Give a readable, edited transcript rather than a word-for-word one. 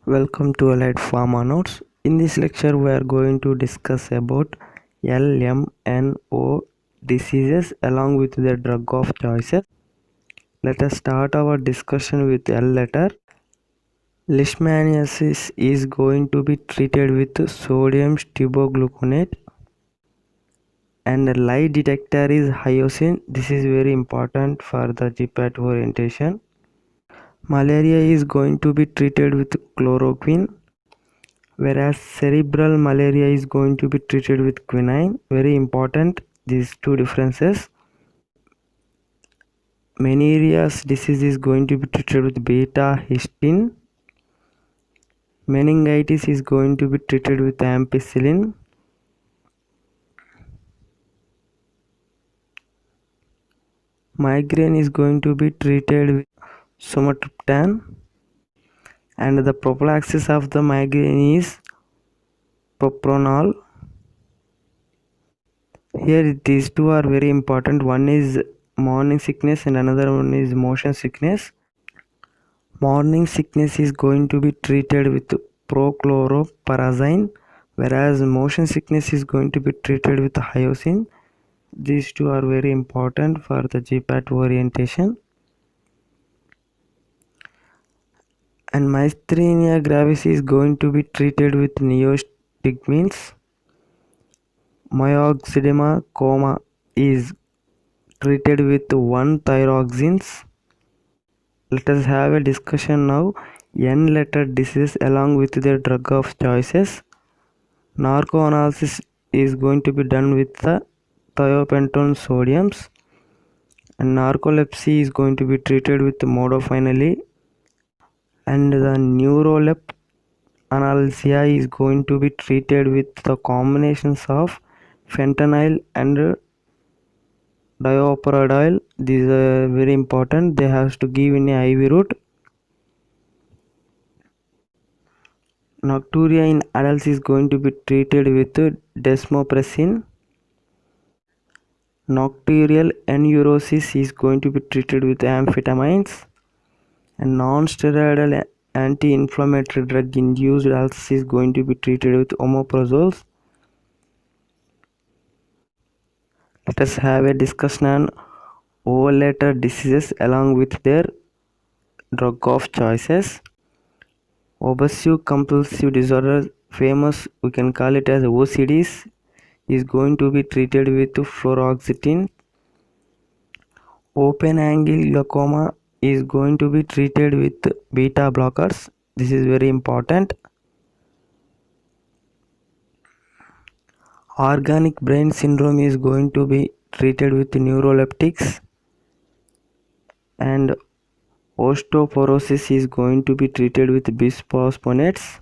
Welcome to Allied Pharma Notes. In this lecture, we are going to discuss about LMNO diseases along with the drug of choices. Let us start our discussion with L letter. Leishmaniasis is going to be treated with sodium stibogluconate and the lie detector is hyoscine. This is very important for the GPAT orientation. Malaria is going to be treated with chloroquine, whereas cerebral malaria is going to be treated with quinine. Very important, these two differences. Meniere's disease is going to be treated with beta histine. Meningitis is going to be treated with ampicillin. Migraine is going to be treated with sumatriptan, and the prophylaxis of the migraine is propranolol. Here these two are very important. One is morning sickness and another one is motion sickness. Morning sickness is going to be treated with prochlorperazine, whereas motion sickness is going to be treated with hyoscine. These two are very important for the GPAT orientation. And myasthenia gravis is going to be treated with neostigmines. Myxedema coma is treated with 1-thyroxines. Let us have a discussion now. N-letter disease along with their drug of choices. Narcoanalysis is going to be done with the thiopentone sodiums, and narcolepsy is going to be treated with modafinil, and the neurolep analgesia is going to be treated with the combinations of fentanyl and dioprodil. These are very important. They have to give in a IV route. Nocturia in adults is going to be treated with desmopressin. Nocturnal aneurosis is going to be treated with amphetamines, and non-steroidal anti-inflammatory drug induced ulcers is going to be treated with omeprazoles. Let us have a discussion on O-letter diseases along with their drug of choices. Obsessive compulsive disorder, famous, we can call it as OCDs, is going to be treated with fluoxetine. Open angle glaucoma is going to be treated with beta blockers. This is very important. Organic brain syndrome is going to be treated with neuroleptics, and osteoporosis is going to be treated with bisphosphonates.